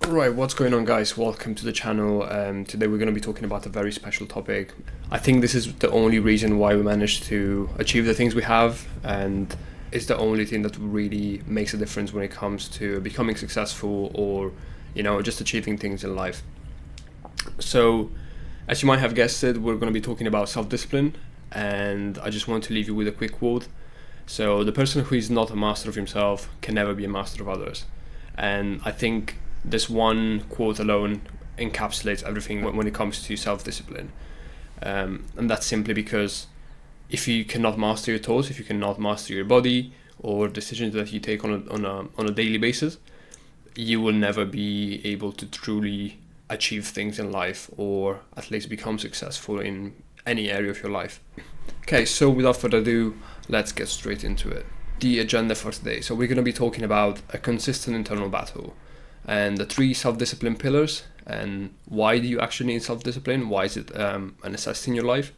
Right, what's going on, guys? Welcome to the channel. Today we're going to be talking about a very special topic. I think this is the only reason why we managed to achieve the things we have, and it's the only thing that really makes a difference when it comes to becoming successful or, just achieving things in life. So, as you might have guessed it, we're going to be talking about self-discipline, and I just want to leave you with a quick quote. So, the person who is not a master of himself can never be a master of others. And I think this one quote alone encapsulates everything when it comes to self-discipline. And that's simply because if you cannot master your thoughts, if you cannot master your body or decisions that you take on a daily basis, you will never be able to truly achieve things in life, or at least become successful in any area of your life. Okay, so without further ado, let's get straight into it. The agenda for today. So we're going to be talking about a consistent internal battle and the 3 self-discipline pillars, and why do you actually need self-discipline, why is it a necessity in your life,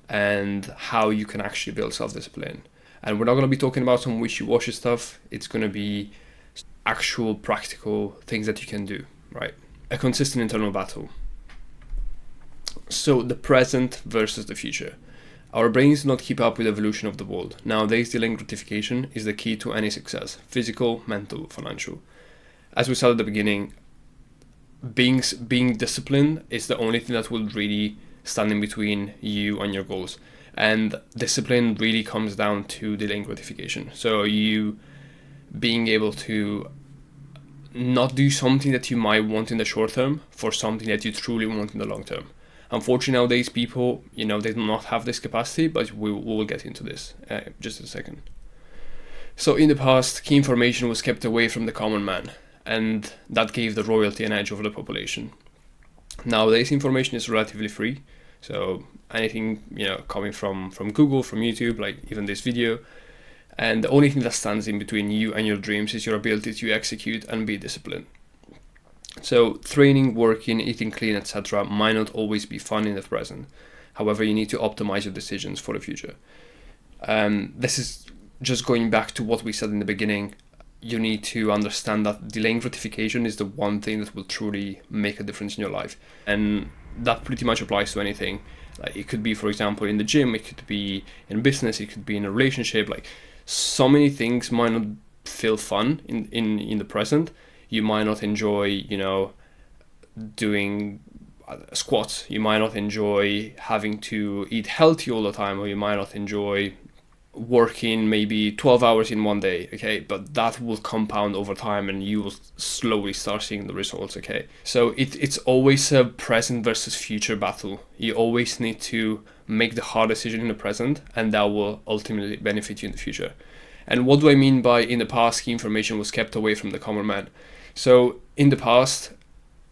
and how you can actually build self-discipline. And we're not going to be talking about some wishy-washy stuff. It's going to be actual practical things that you can do, right? A consistent internal battle. So the present versus the future. Our brains do not keep up with the evolution of the world. Nowadays, delaying gratification is the key to any success, physical, mental, financial. As we said at the beginning, being disciplined is the only thing that will really stand in between you and your goals. And discipline really comes down to delaying gratification. So you being able to not do something that you might want in the short term for something that you truly want in the long term. Unfortunately, nowadays people, they do not have this capacity, but we will get into this just in a second. So in the past, key information was kept away from the common man, and that gave the royalty an edge over the population. Nowadays, information is relatively free, so anything coming from Google, from YouTube, like even this video, and the only thing that stands in between you and your dreams is your ability to execute and be disciplined. So training, working, eating clean, etc. might not always be fun in the present. However, you need to optimize your decisions for the future. This is just going back to what we said in the beginning. You need to understand that delaying gratification is the one thing that will truly make a difference in your life. And that pretty much applies to anything. Like it could be, for example, in the gym, it could be in business, it could be in a relationship. Like so many things might not feel fun in the present. You might not enjoy, doing squats. You might not enjoy having to eat healthy all the time, or you might not enjoy working maybe 12 hours in one day, okay? But that will compound over time and you will slowly start seeing the results, okay? So it's always a present versus future battle. You always need to make the hard decision in the present, and that will ultimately benefit you in the future. And what do I mean by in the past, key information was kept away from the common man? So in the past,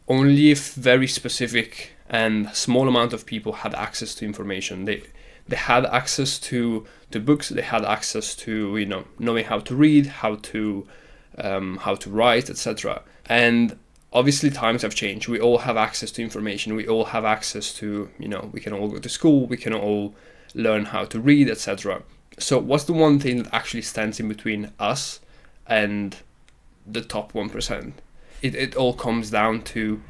only a very specific and small amount of people had access to information. They had access to books. They had access to knowing how to read, how to write, etc. And obviously times have changed. We all have access to information. We all have access to we can all go to school. We can all learn how to read, etc. So what's the one thing that actually stands in between us and the top 1%? It all comes down to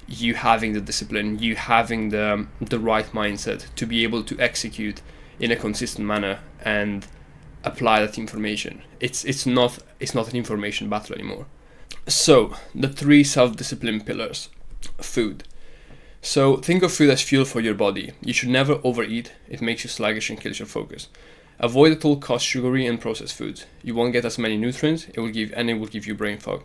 you having the discipline, you having the right mindset to be able to execute in a consistent manner and apply that information. It's not an information battle anymore. So the 3 self-discipline pillars. Food. So think of food as fuel for your body. You should never overeat. It makes you sluggish and kills your focus. Avoid at all cost sugary and processed foods. You won't get as many nutrients, it will give you brain fog.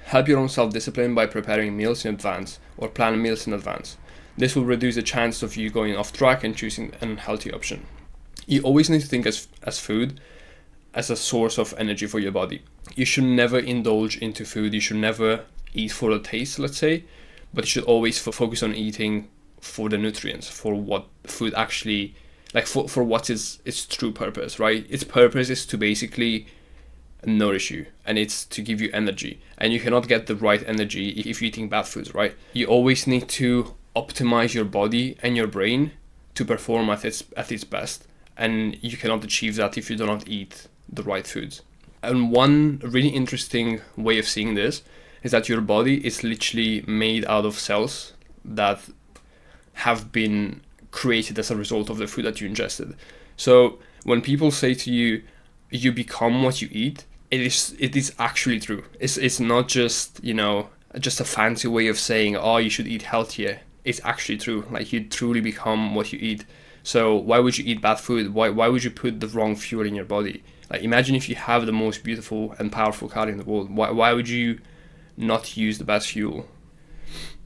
Help your own self-discipline by preparing meals in advance or plan meals in advance. This will reduce the chance of you going off track and choosing an unhealthy option. You always need to think as food as a source of energy for your body. You should never indulge into food. You should never eat for the taste, let's say, but you should always focus on eating for the nutrients, for what food actually, like for what is its true purpose, right? Its purpose is to basically nourish you, and it's to give you energy, and you cannot get the right energy if you're eating bad foods, right? You always need to optimize your body and your brain to perform at its best, and you cannot achieve that if you do not eat the right foods. And one really interesting way of seeing this is that your body is literally made out of cells that have been created as a result of the food that you ingested. So when people say to you, you become what you eat, it is actually true. It's not just, just a fancy way of saying, oh, you should eat healthier. It's actually true. Like, you truly become what you eat. So why would you eat bad food? Why would you put the wrong fuel in your body? Like, imagine if you have the most beautiful and powerful car in the world. Why would you not use the best fuel?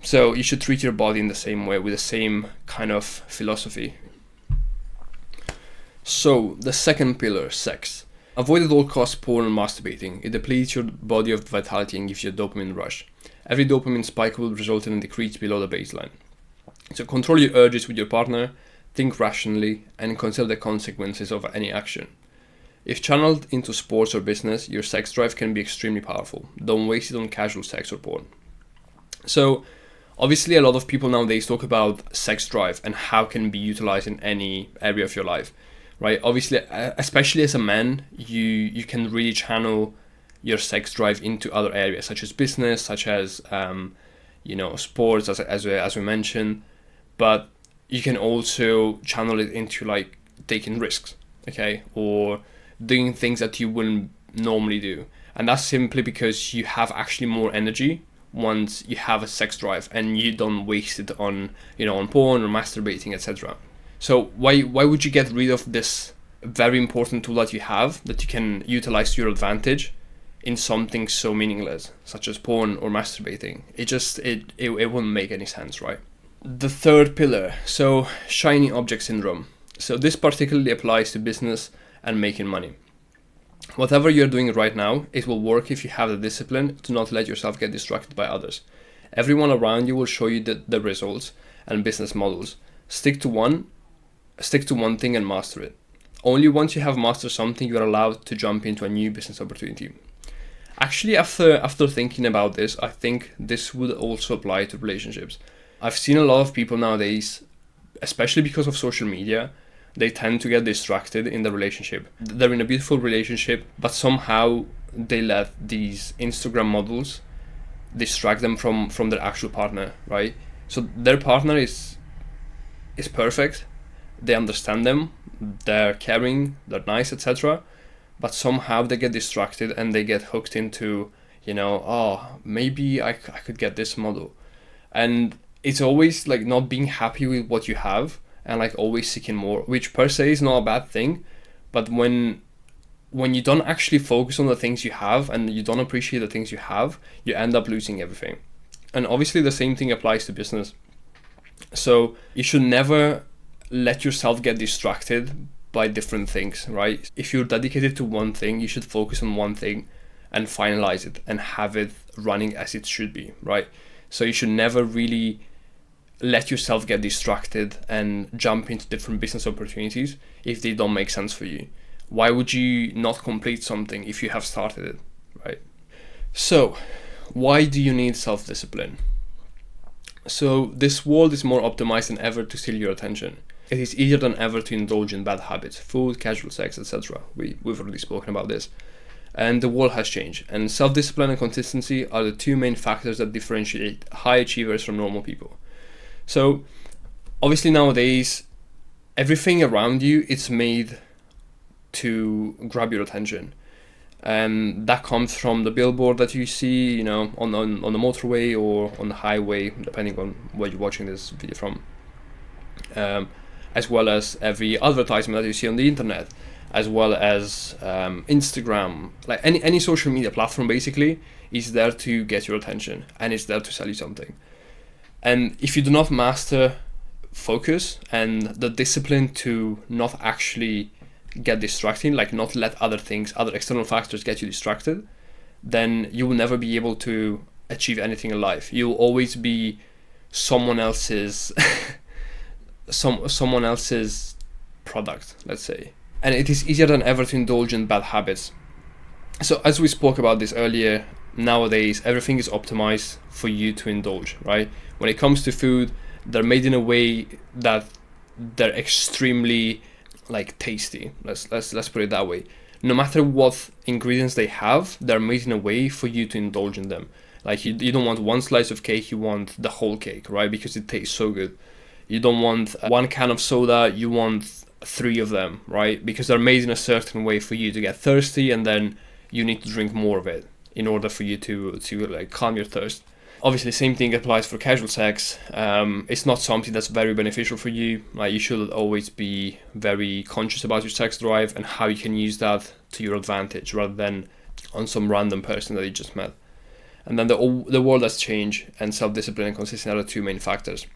So you should treat your body in the same way, with the same kind of philosophy. So the second pillar, sex. Avoid at all costs porn and masturbating. It depletes your body of vitality and gives you a dopamine rush. Every dopamine spike will result in a decrease below the baseline. So control your urges with your partner, think rationally, and consider the consequences of any action. If channeled into sports or business, your sex drive can be extremely powerful. Don't waste it on casual sex or porn. So obviously a lot of people nowadays talk about sex drive and how it can be utilized in any area of your life, right? Obviously, especially as a man, you can really channel your sex drive into other areas, such as business, such as sports, as we mentioned. But you can also channel it into like taking risks, okay, or doing things that you wouldn't normally do, and that's simply because you have actually more energy once you have a sex drive and you don't waste it on on porn or masturbating, etc. So why would you get rid of this very important tool that you have, that you can utilize to your advantage, in something so meaningless such as porn or masturbating? It wouldn't make any sense, right? The third pillar, so shiny object syndrome. So this particularly applies to business and making money. Whatever you're doing right now, it will work if you have the discipline to not let yourself get distracted by others. Everyone around you will show you the results and business models. Stick to one thing and master it. Only once you have mastered something, you are allowed to jump into a new business opportunity. Actually, after thinking about this, I think this would also apply to relationships. I've seen a lot of people nowadays, especially because of social media, they tend to get distracted in the relationship. They're in a beautiful relationship, but somehow they let these Instagram models distract them from their actual partner, right? So their partner is perfect, they understand them, they're caring, they're nice, etc. But somehow they get distracted and they get hooked into, maybe I could get this model. And it's always like not being happy with what you have and like always seeking more, which per se is not a bad thing. But when you don't actually focus on the things you have and you don't appreciate the things you have, you end up losing everything. And obviously the same thing applies to business. So you should never let yourself get distracted by different things, right? If you're dedicated to one thing, you should focus on one thing and finalize it and have it running as it should be, right? So you should never really let yourself get distracted and jump into different business opportunities if they don't make sense for you. Why would you not complete something if you have started it, right? So why do you need self-discipline? So this world is more optimized than ever to steal your attention. It is easier than ever to indulge in bad habits, food, casual sex, etc. We've already spoken about this. And the world has changed. And self-discipline and consistency are the two main factors that differentiate high achievers from normal people. So obviously nowadays, everything around you is made to grab your attention. And that comes from the billboard that you see, on the motorway or on the highway, depending on where you're watching this video from. As well as every advertisement that you see on the internet, as well as Instagram, like any social media platform basically is there to get your attention and it's there to sell you something. And if you do not master focus and the discipline to not actually get distracted, like not let other external factors get you distracted, then you will never be able to achieve anything in life. You'll always be someone else's someone else's product, let's say. And it is easier than ever to indulge in bad habits. So as we spoke about this earlier, nowadays everything is optimized for you to indulge, right? When it comes to food, they're made in a way that they're extremely like tasty. Let's put it that way. No matter what ingredients they have, they're made in a way for you to indulge in them. Like you don't want one slice of cake, you want the whole cake, right? Because it tastes so good. You don't want one can of soda, you want 3 of them, right? Because they're made in a certain way for you to get thirsty, and then you need to drink more of it in order for you to like calm your thirst. Obviously, same thing applies for casual sex. It's not something that's very beneficial for you. Like, you should always be very conscious about your sex drive and how you can use that to your advantage, rather than on some random person that you just met. And then the world has changed, and self-discipline and consistency are the 2 main factors.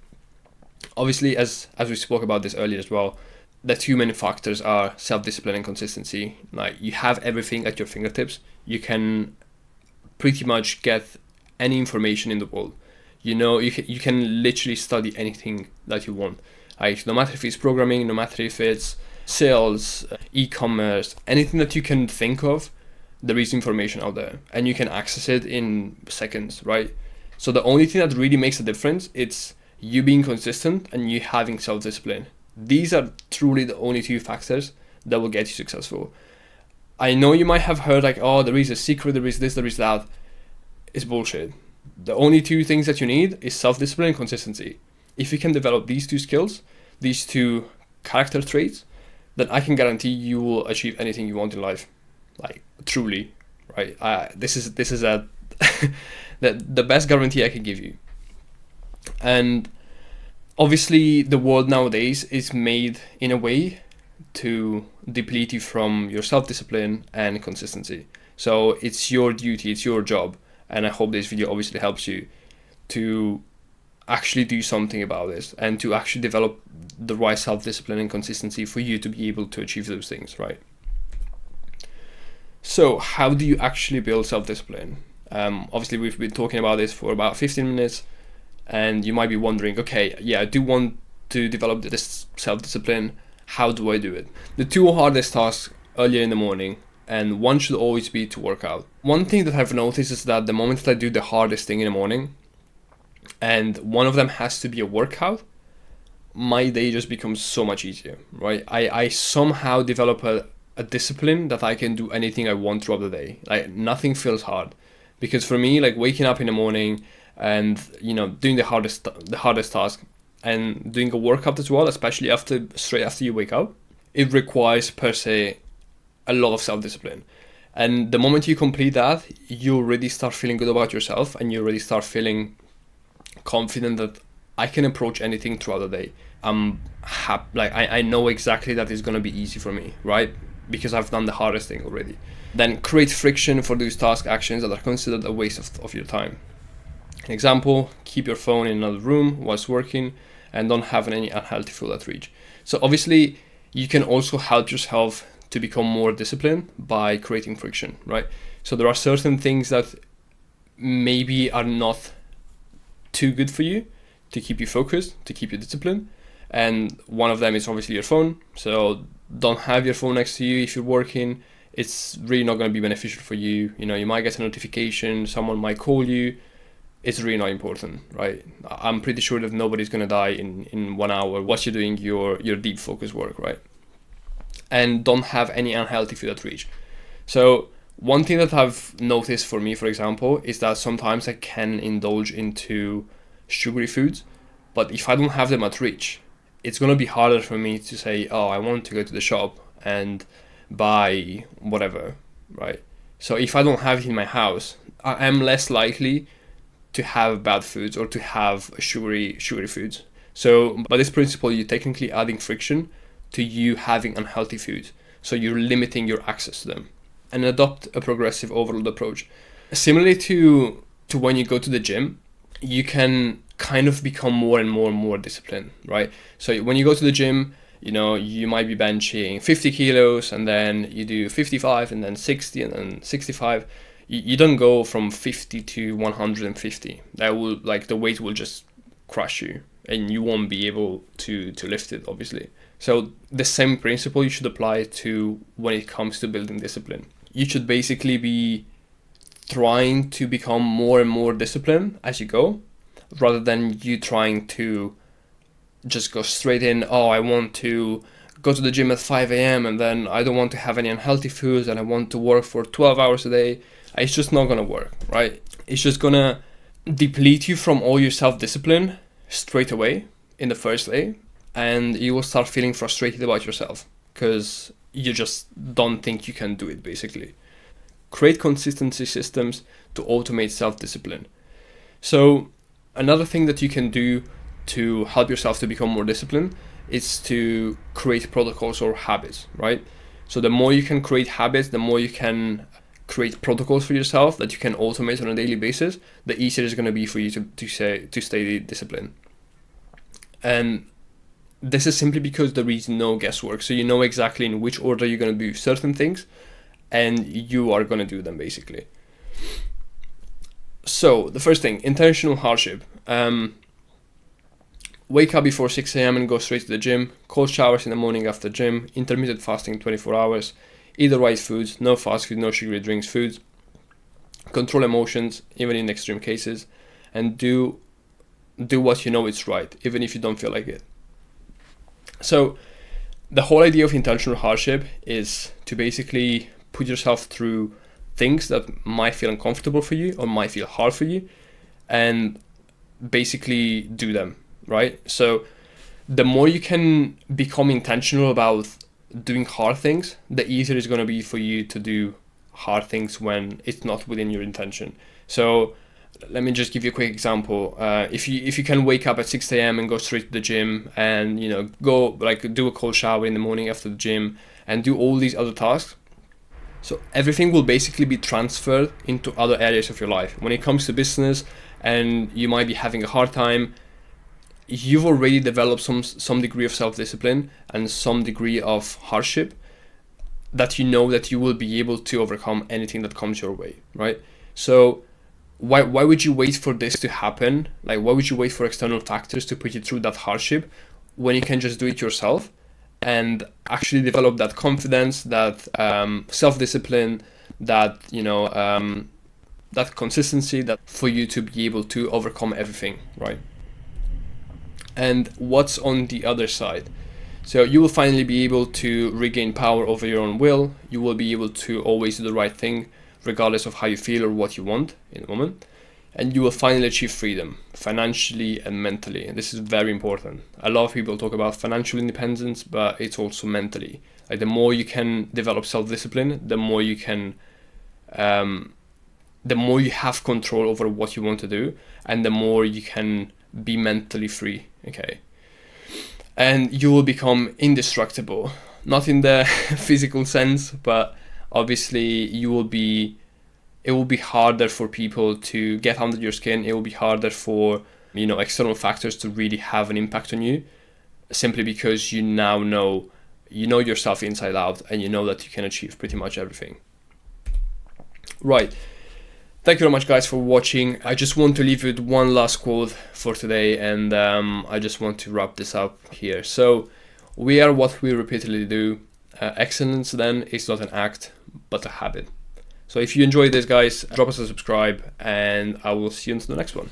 Obviously, as we spoke about this earlier as well, the 2 main factors are self-discipline and consistency. Like, you have everything at your fingertips. You can pretty much get any information in the world. You can literally study anything that you want. Like, no matter if it's programming, no matter if it's sales, e-commerce, anything that you can think of, there is information out there, and you can access it in seconds, right? So the only thing that really makes a difference, it's you being consistent and you having self-discipline. These are truly the only 2 factors that will get you successful. I know you might have heard like, oh, there is a secret, there is this, there is that. It's bullshit. The only 2 things that you need is self-discipline and consistency. If you can develop these 2 skills, these 2 character traits, then I can guarantee you will achieve anything you want in life. Like, truly, right? This is a the best guarantee I can give you. And obviously, the world nowadays is made in a way to deplete you from your self-discipline and consistency. So it's your duty, it's your job, and I hope this video obviously helps you to actually do something about this and to actually develop the right self-discipline and consistency for you to be able to achieve those things, right? So how do you actually build self-discipline? Obviously, we've been talking about this for about 15 minutes, and you might be wondering, okay, yeah, I do want to develop this self-discipline. How do I do it? The 2 hardest tasks earlier in the morning, and one should always be to work out. One thing that I've noticed is that the moment that I do the hardest thing in the morning, and one of them has to be a workout, my day just becomes so much easier, right? I somehow develop a discipline that I can do anything I want throughout the day. Like, nothing feels hard. Because for me, like, waking up in the morning and, doing the hardest task and doing a workout as well, especially straight after you wake up, it requires per se a lot of self-discipline. And the moment you complete that, you already start feeling good about yourself, and you already start feeling confident that I can approach anything throughout the day. I'm happy, like, I know exactly that it's going to be easy for me, right? Because I've done the hardest thing already. Then create friction for those task actions that are considered a waste of your time. An example, keep your phone in another room whilst working, and don't have any unhealthy food at reach. So obviously, you can also help yourself to become more disciplined by creating friction, right? So there are certain things that maybe are not too good for you to keep you focused, to keep you disciplined. And one of them is obviously your phone. So don't have your phone next to you if you're working. It's really not going to be beneficial for you. You might get a notification, someone might call you. It's really not important, right? I'm pretty sure that nobody's going to die in 1 hour whilst you're doing your deep focus work, right? And don't have any unhealthy food at reach. So one thing that I've noticed for me, for example, is that sometimes I can indulge into sugary foods, but if I don't have them at reach, it's going to be harder for me to say, oh, I want to go to the shop and buy whatever, right? So if I don't have it in my house, I am less likely to have bad foods or to have sugary foods. So by this principle, you're technically adding friction to you having unhealthy foods. So you're limiting your access to them. And adopt a progressive overload approach. Similarly to when you go to the gym, you can kind of become more and more disciplined, right? So when you go to the gym, you might be benching 50 kilos, and then you do 55, and then 60, and then 65. You don't go from 50 to 150. That will, like, the weight will just crush you, and you won't be able to lift it, obviously. So the same principle you should apply to when it comes to building discipline. You should basically be trying to become more and more disciplined as you go, rather than you trying to just go straight in, oh, I want to go to the gym at 5 a.m. and then I don't want to have any unhealthy foods and I want to work for 12 hours a day, it's just not gonna work, right? It's just gonna deplete you from all your self-discipline straight away in the first day, and you will start feeling frustrated about yourself because you just don't think you can do it, basically. Create consistency systems to automate self-discipline. So another thing that you can do to help yourself to become more disciplined is to create protocols or habits, right? So the more you can create habits, the more you can create protocols for yourself that you can automate on a daily basis, the easier it's going to be for you to stay disciplined. And this is simply because there is no guesswork. So you know exactly in which order you're going to do certain things, and you are going to do them, basically. So the first thing, intentional hardship. Wake up before 6 a.m. and go straight to the gym. Cold showers in the morning after gym. Intermittent fasting 24 hours. Eat the right foods. No fast food, no sugary drinks, foods. Control emotions, even in extreme cases. And do what you know is right, even if you don't feel like it. So the whole idea of intentional hardship is to basically put yourself through things that might feel uncomfortable for you or might feel hard for you, and basically do them, right? So the more you can become intentional about doing hard things, the easier it's going to be for you to do hard things when it's not within your intention. So let me just give you a quick example. If you can wake up at 6 a.m. and go straight to the gym and go do a cold shower in the morning after the gym and do all these other tasks, so everything will basically be transferred into other areas of your life. When it comes to business and you might be having a hard time, you've already developed some degree of self-discipline and some degree of hardship that you know that you will be able to overcome anything that comes your way, right? So why would you wait for this to happen? Like, why would you wait for external factors to put you through that hardship when you can just do it yourself and actually develop that confidence, that self-discipline, that that consistency, that for you to be able to overcome everything, right? And what's on the other side? So you will finally be able to regain power over your own will. You will be able to always do the right thing, regardless of how you feel or what you want in the moment. And you will finally achieve freedom, financially and mentally. And this is very important. A lot of people talk about financial independence, but it's also mentally. Like, the more you can develop self-discipline, the more you can, the more you have control over what you want to do, and the more you can be mentally free, okay? And you will become indestructible, not in the physical sense, but obviously it will be harder for people to get under your skin. It will be harder for external factors to really have an impact on you, simply because you now know yourself inside out, and you know that you can achieve pretty much everything. Right. Thank you very much, guys, for watching. I just want to leave you with one last quote for today, and I just want to wrap this up here. So, we are what we repeatedly do. Excellence, then, is not an act, but a habit. So if you enjoyed this, guys, drop us a subscribe, and I will see you until the next one.